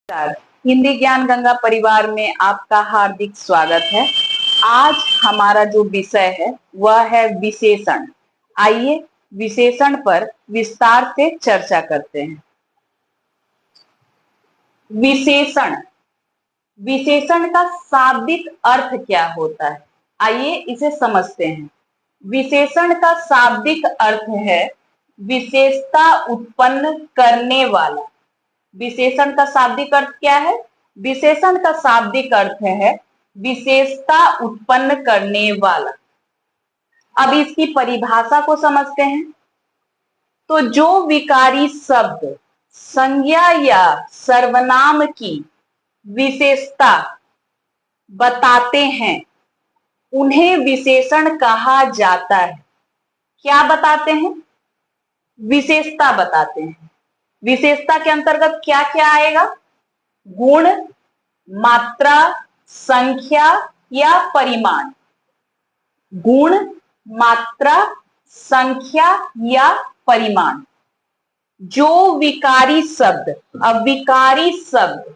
नमस्कार। हिंदी ज्ञान गंगा परिवार में आपका हार्दिक स्वागत है। आज हमारा जो विषय है वह है विशेषण। आइए विशेषण पर विस्तार से चर्चा करते हैं। विशेषण, विशेषण का शाब्दिक अर्थ क्या होता है? आइए इसे समझते हैं। विशेषण का शाब्दिक अर्थ है विशेषता उत्पन्न करने वाला। विशेषण का शाब्दिक अर्थ क्या है? विशेषण का शाब्दिक अर्थ है विशेषता उत्पन्न करने वाला। अब इसकी परिभाषा को समझते हैं। तो जो विकारी शब्द संज्ञा या सर्वनाम की विशेषता बताते हैं उन्हें विशेषण कहा जाता है। क्या बताते हैं? विशेषता बताते हैं। विशेषता के अंतर्गत क्या क्या आएगा? गुण, मात्रा, संख्या या परिमाण। गुण, मात्रा, संख्या या परिमाण। जो विकारी शब्द, अब विकारी शब्द,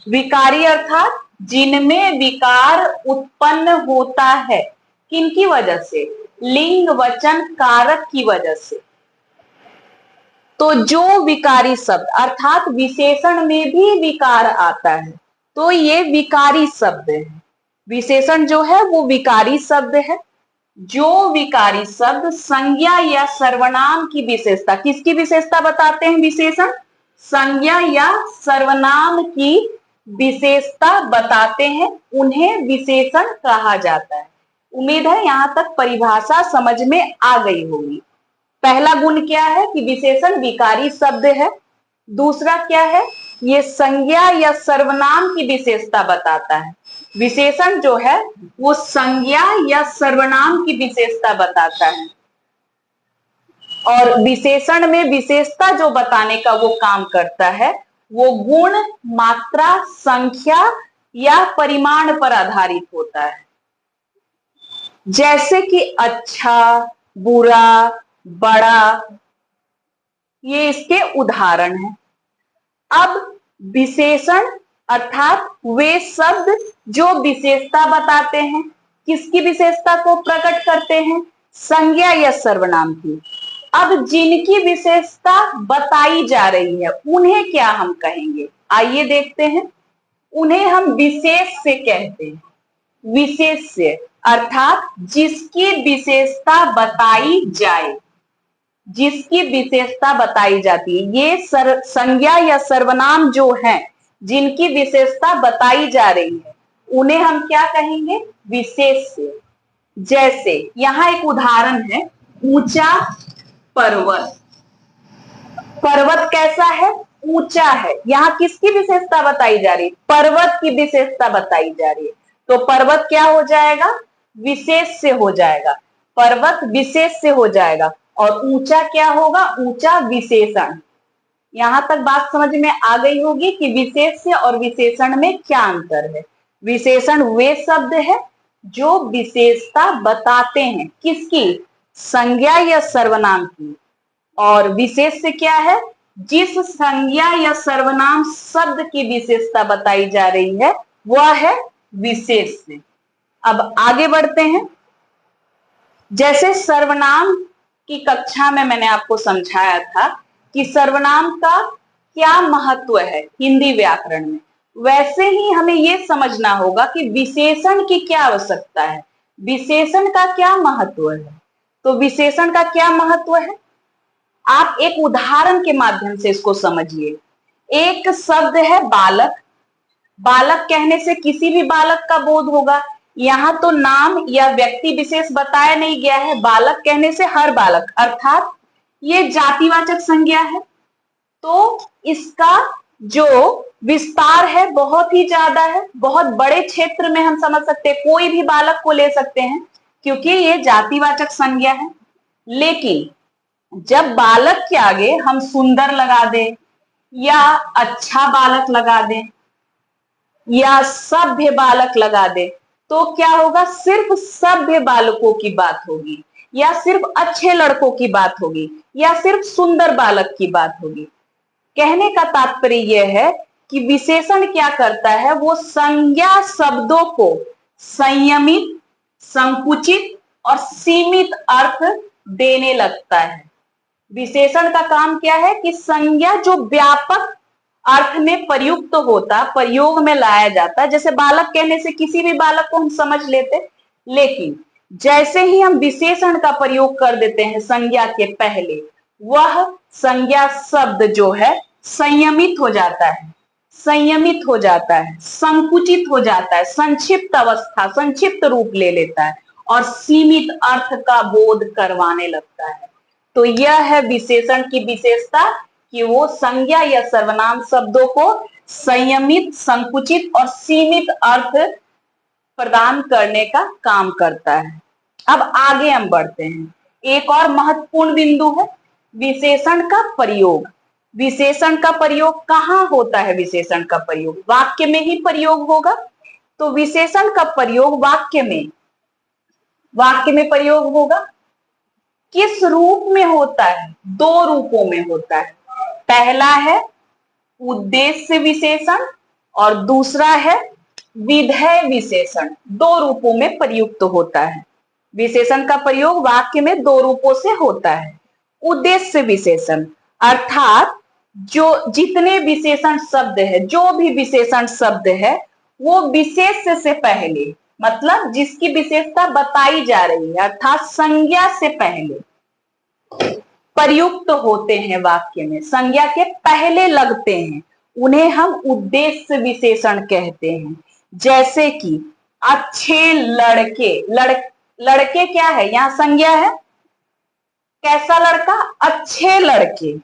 विकारी अर्थात जिनमें विकार उत्पन्न होता है। किनकी वजह से? लिंग वचन कारक की वजह से। तो जो विकारी शब्द अर्थात विशेषण में भी विकार आता है तो ये विकारी शब्द है। विशेषण जो है वो विकारी शब्द है। जो विकारी शब्द संज्ञा या सर्वनाम की विशेषता, किसकी विशेषता बताते हैं विशेषण? संज्ञा या सर्वनाम की विशेषता बताते हैं उन्हें विशेषण कहा जाता है। उम्मीद है यहां तक परिभाषा समझ में आ गई होगी। पहला गुण क्या है कि विशेषण विकारी शब्द है। दूसरा क्या है? ये संज्ञा या सर्वनाम की विशेषता बताता है। विशेषण जो है वो संज्ञा या सर्वनाम की विशेषता बताता है और विशेषण में विशेषता जो बताने का वो काम करता है वो गुण, मात्रा, संख्या या परिमाण पर आधारित होता है। जैसे कि अच्छा, बुरा, बड़ा, ये इसके उदाहरण हैं। अब विशेषण अर्थात वे शब्द जो विशेषता बताते हैं, किसकी विशेषता को प्रकट करते हैं? संज्ञा या सर्वनाम की। अब जिनकी विशेषता बताई जा रही है उन्हें क्या हम कहेंगे? आइए देखते हैं। उन्हें हम विशेष से कहते हैं। विशेष से अर्थात जिसकी विशेषता बताई जाए, जिसकी विशेषता बताई जाती है। ये संज्ञा या सर्वनाम जो है जिनकी विशेषता बताई जा रही है उन्हें हम क्या कहेंगे? विशेष से। जैसे यहां एक उदाहरण है, ऊंचा पर्वत। पर्वत कैसा है? ऊंचा है। यहां किसकी विशेषता बताई जा रही है? पर्वत की विशेषता बताई जा रही है। तो पर्वत क्या हो जाएगा? विशेष से हो जाएगा। पर्वत विशेष से हो जाएगा और ऊंचा क्या होगा? ऊंचा विशेषण। यहां तक बात समझ में आ गई होगी कि विशेष से और विशेषण में क्या अंतर है। विशेषण वे शब्द है जो विशेषता बताते हैं। किसकी? संज्ञा या सर्वनाम की। और विशेष से क्या है? जिस संज्ञा या सर्वनाम शब्द की विशेषता बताई जा रही है वह है विशेष से। अब आगे बढ़ते हैं। जैसे सर्वनाम की कक्षा में मैंने आपको समझाया था कि सर्वनाम का क्या महत्व है हिंदी व्याकरण में, वैसे ही हमें यह समझना होगा कि विशेषण की क्या आवश्यकता है, विशेषण का क्या महत्व है। तो विशेषण का क्या महत्व है आप एक उदाहरण के माध्यम से इसको समझिए। एक शब्द है बालक। बालक कहने से किसी भी बालक का बोध होगा। यहां तो नाम या व्यक्ति विशेष बताया नहीं गया है। बालक कहने से हर बालक अर्थात ये जातिवाचक संज्ञा है। तो इसका जो विस्तार है बहुत ही ज्यादा है। बहुत बड़े क्षेत्र में हम समझ सकते हैं, कोई भी बालक को ले सकते हैं क्योंकि ये जातिवाचक संज्ञा है। लेकिन जब बालक के आगे हम सुंदर लगा दें या अच्छा बालक लगा दें या सभ्य बालक लगा दें तो क्या होगा? सिर्फ सभ्य बालकों की बात होगी या सिर्फ अच्छे लड़कों की बात होगी या सिर्फ सुंदर बालक की बात होगी। कहने का तात्पर्य यह है कि विशेषण क्या करता है, वो संज्ञा शब्दों को संयमित, संकुचित और सीमित अर्थ देने लगता है। विशेषण का काम क्या है कि संज्ञा जो व्यापक अर्थ में प्रयुक्त होता, प्रयोग में लाया जाता, जैसे बालक कहने से किसी भी बालक को हम समझ लेते, लेकिन जैसे ही हम विशेषण का प्रयोग कर देते हैं संज्ञा के पहले, वह संज्ञा शब्द जो है संयमित हो जाता है, संयमित हो जाता है, संकुचित हो जाता है, संक्षिप्त अवस्था, संक्षिप्त रूप ले लेता है और सीमित अर्थ का बोध करवाने लगता है। तो यह है विशेषण की विशेषता कि वो संज्ञा या सर्वनाम शब्दों को संयमित, संकुचित और सीमित अर्थ प्रदान करने का काम करता है। अब आगे हम बढ़ते हैं। एक और महत्वपूर्ण बिंदु है विशेषण का प्रयोग। विशेषण का प्रयोग कहाँ होता है? विशेषण का प्रयोग वाक्य में ही प्रयोग होगा। तो विशेषण का प्रयोग वाक्य में प्रयोग होगा। किस रूप में होता है? दो रूपों में होता है। पहला है उद्देश्य विशेषण और दूसरा है विधेय विशेषण। दो रूपों में प्रयुक्त होता है। विशेषण का प्रयोग वाक्य में दो रूपों से होता है। उद्देश्य विशेषण अर्थात जो जितने विशेषण शब्द है, जो भी विशेषण शब्द है, वो विशेष्य से पहले, मतलब जिसकी विशेषता बताई जा रही है अर्थात संज्ञा से पहले प्रयुक्त होते हैं। वाक्य में संज्ञा के पहले लगते हैं, उन्हें हम उद्देश्य विशेषण कहते हैं। जैसे कि अच्छे लड़के, लड़के क्या है? यहां संज्ञा है। कैसा लड़का? अच्छे लड़के।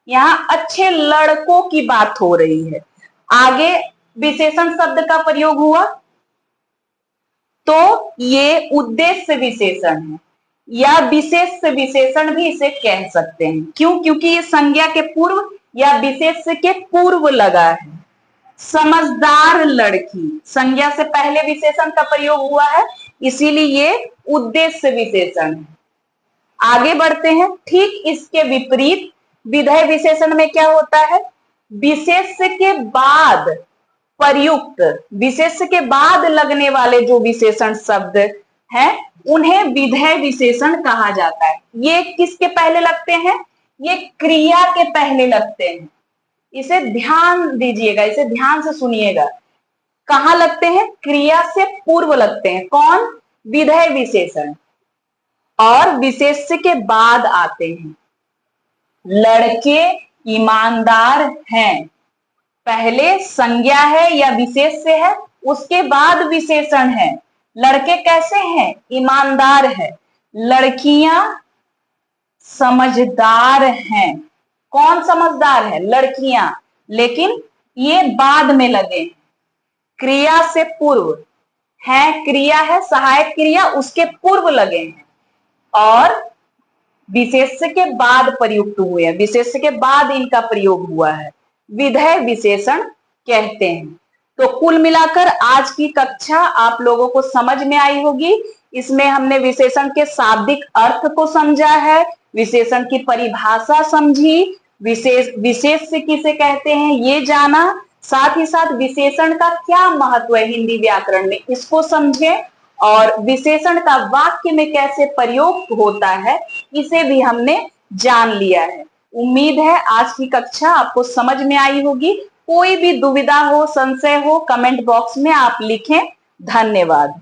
यहां अच्छे लड़कों की बात हो रही है। आगे विशेषण शब्द का प्रयोग हुआ तो ये उद्देश्य विशेषण है या विशेष विशेषण भी इसे कह सकते हैं। क्यों? क्योंकि ये संज्ञा के पूर्व या विशेष के पूर्व लगा है। समझदार लड़की संज्ञा से पहले विशेषण का प्रयोग हुआ है, इसीलिए ये उद्देश्य विशेषण है। आगे बढ़ते हैं। ठीक इसके विपरीत विधेय विशेषण में क्या होता है? विशेष के बाद प्रयुक्त, विशेष के बाद लगने वाले जो विशेषण शब्द हैं उन्हें विधेय विशेषण कहा जाता है। ये किसके पहले लगते हैं? ये क्रिया के पहले लगते हैं। इसे ध्यान दीजिएगा, इसे ध्यान से सुनिएगा। कहां लगते हैं? क्रिया से पूर्व लगते हैं। कौन? विधेय विशेषण। और विशेष के बाद आते हैं। लड़के ईमानदार हैं, पहले संज्ञा है या विशेष से है, उसके बाद विशेषण है। लड़के कैसे हैं? ईमानदार है। लड़कियां समझदार हैं। कौन समझदार है? लड़कियां। लेकिन ये बाद में लगे, क्रिया से पूर्व है। क्रिया है सहायक क्रिया, उसके पूर्व लगे हैं और विशेष के बाद प्रयुक्त हुए हैं। विशेष के बाद इनका प्रयोग हुआ है, विधेय विशेषण कहते हैं। तो कुल मिलाकर आज की कक्षा आप लोगों को समझ में आई होगी। इसमें हमने विशेषण के शाब्दिक अर्थ को समझा है, विशेषण की परिभाषा समझी, विशेष किसे कहते हैं ये जाना, साथ ही साथ विशेषण का क्या महत्व है हिंदी व्याकरण में इसको समझे और विशेषण का वाक्य में कैसे प्रयोग होता है इसे भी हमने जान लिया है। उम्मीद है आज की कक्षा आपको समझ में आई होगी। कोई भी दुविधा हो, संशय हो, कमेंट बॉक्स में आप लिखें। धन्यवाद।